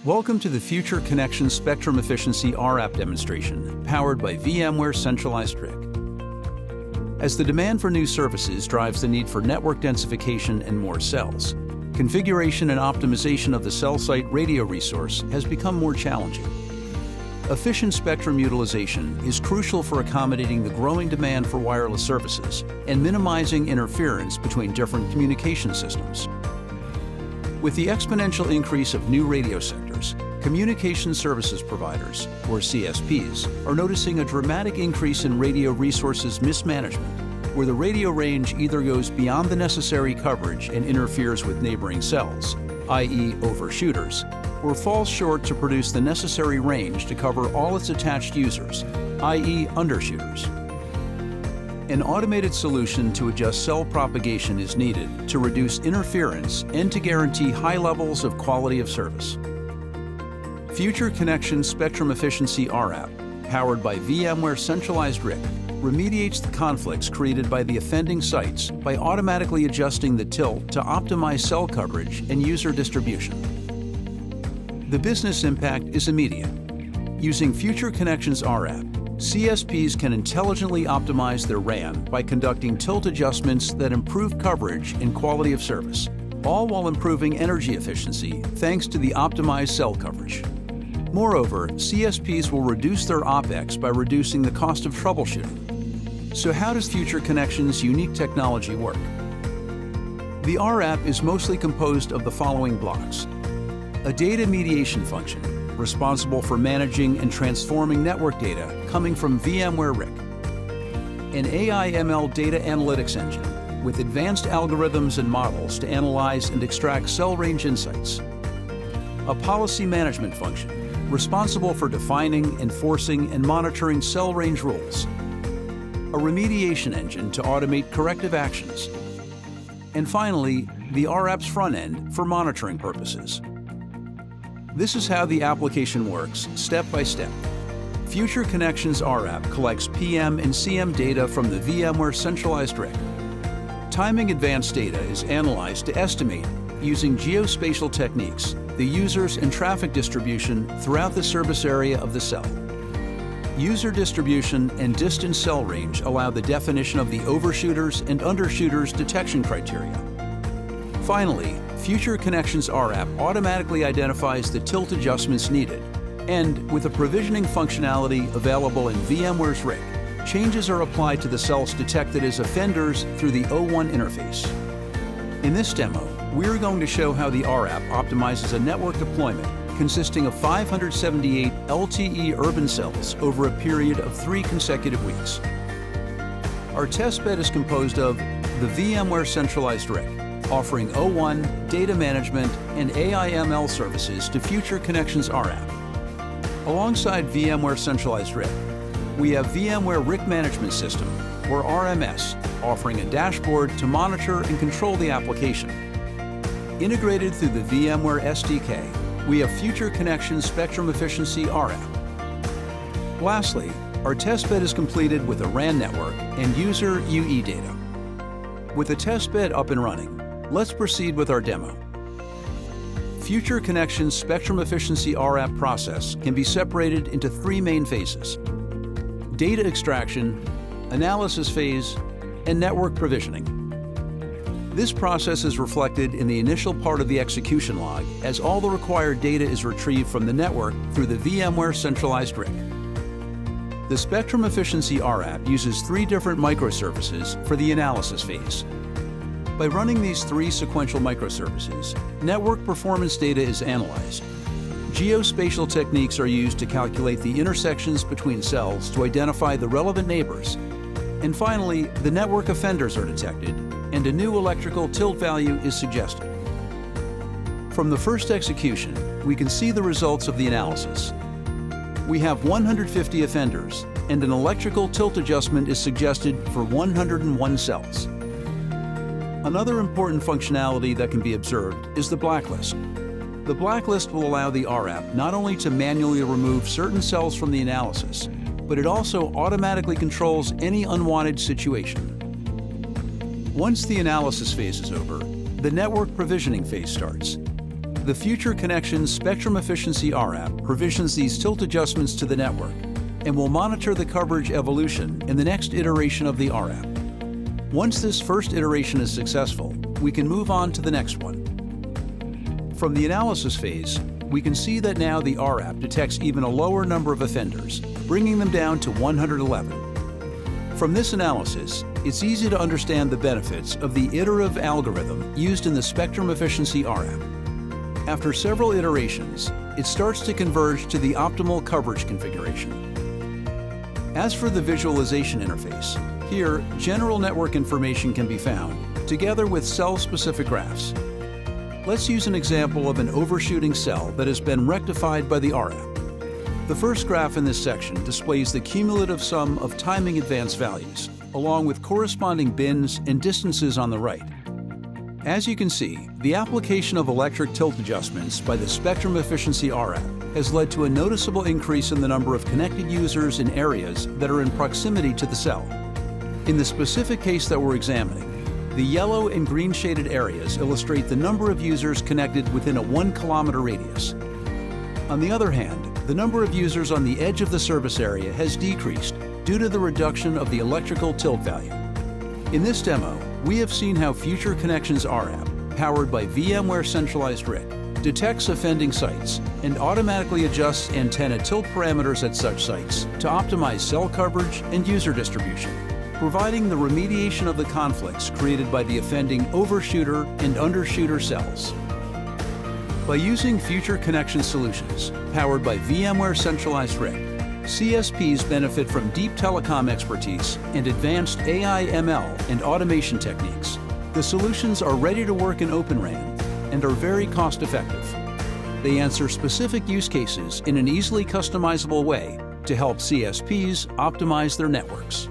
Welcome to the Future Connection Spectrum Efficiency rApp demonstration, powered by VMware Centralized RIC. As the demand for new services drives the need for network densification and more cells, configuration and optimization of the cell site radio resource has become more challenging. Efficient spectrum utilization is crucial for accommodating the growing demand for wireless services and minimizing interference between different communication systems. With the exponential increase of new radio sectors, communication services providers, or CSPs, are noticing a dramatic increase in radio resources mismanagement, where the radio range either goes beyond the necessary coverage and interferes with neighboring cells, i.e. overshooters, or falls short to produce the necessary range to cover all its attached users, i.e. undershooters. An automated solution to adjust cell propagation is needed to reduce interference and to guarantee high levels of quality of service. Future Connection Spectrum Efficiency rApp, powered by VMware Centralized RIC, remediates the conflicts created by the offending sites by automatically adjusting the tilt to optimize cell coverage and user distribution. The business impact is immediate. Using Future Connections rApp, CSPs can intelligently optimize their RAN by conducting tilt adjustments that improve coverage and quality of service, all while improving energy efficiency thanks to the optimized cell coverage. Moreover, CSPs will reduce their OpEx by reducing the cost of troubleshooting. So how does Future Connections' unique technology work? The rApp is mostly composed of the following blocks: a data mediation function, responsible for managing and transforming network data coming from VMware RIC. An AI/ML data analytics engine with advanced algorithms and models to analyze and extract cell range insights. A policy management function responsible for defining, enforcing, and monitoring cell range rules. A remediation engine to automate corrective actions. And finally, the rApp's front end for monitoring purposes. This is how the application works, step by step. Future Connections rApp collects PM and CM data from the VMware Centralized RIC. Timing advanced data is analyzed to estimate, using geospatial techniques, the users and traffic distribution throughout the service area of the cell. User distribution and distance cell range allow the definition of the overshooters and undershooters detection criteria. Finally, Future Connections rApp automatically identifies the tilt adjustments needed, and with a provisioning functionality available in VMware's RIC, changes are applied to the cells detected as offenders through the O1 interface. In this demo, we're going to show how the rApp optimizes a network deployment consisting of 578 LTE urban cells over a period of 3 consecutive weeks. Our testbed is composed of the VMware Centralized RIC, offering O1, data management, and AI/ML services to Future Connections rApp. Alongside VMware Centralized RIC, we have VMware RIC Management System, or RMS, offering a dashboard to monitor and control the application. Integrated through the VMware SDK, we have Future Connections Spectrum Efficiency rApp. Lastly, our testbed is completed with a RAN network and user UE data. With the testbed up and running, let's proceed with our demo. Future Connections Spectrum Efficiency rApp process can be separated into 3 main phases: data extraction, analysis phase, and network provisioning. This process is reflected in the initial part of the execution log, as all the required data is retrieved from the network through the VMware Centralized RIC. The Spectrum Efficiency rApp uses 3 different microservices for the analysis phase. By running these 3 sequential microservices, network performance data is analyzed. Geospatial techniques are used to calculate the intersections between cells to identify the relevant neighbors. And finally, the network offenders are detected, and a new electrical tilt value is suggested. From the first execution, we can see the results of the analysis. We have 150 offenders, and an electrical tilt adjustment is suggested for 101 cells. Another important functionality that can be observed is the blacklist. The blacklist will allow the rApp not only to manually remove certain cells from the analysis, but it also automatically controls any unwanted situation. Once the analysis phase is over, the network provisioning phase starts. The Future Connections Spectrum Efficiency rApp provisions these tilt adjustments to the network and will monitor the coverage evolution in the next iteration of the rApp. Once this first iteration is successful, we can move on to the next one. From the analysis phase, we can see that now the rApp detects even a lower number of offenders, bringing them down to 111. From this analysis, it's easy to understand the benefits of the iterative algorithm used in the Spectrum Efficiency rApp. After several iterations, it starts to converge to the optimal coverage configuration. As for the visualization interface, here, general network information can be found, together with cell-specific graphs. Let's use an example of an overshooting cell that has been rectified by the rApp. The first graph in this section displays the cumulative sum of timing advance values, along with corresponding bins and distances on the right. As you can see, the application of electric tilt adjustments by the Spectrum Efficiency rApp has led to a noticeable increase in the number of connected users in areas that are in proximity to the cell. In the specific case that we're examining, the yellow and green shaded areas illustrate the number of users connected within a 1 kilometer radius. On the other hand, the number of users on the edge of the service area has decreased due to the reduction of the electrical tilt value. In this demo, we have seen how Future Connections rApp, powered by VMware Centralized RIC, detects offending sites and automatically adjusts antenna tilt parameters at such sites to optimize cell coverage and user distribution, providing the remediation of the conflicts created by the offending overshooter and undershooter cells. By using Future Connection solutions powered by VMware Centralized RIC, CSPs benefit from deep telecom expertise and advanced AI/ML and automation techniques. The solutions are ready to work in Open RAN and are very cost-effective. They answer specific use cases in an easily customizable way to help CSPs optimize their networks.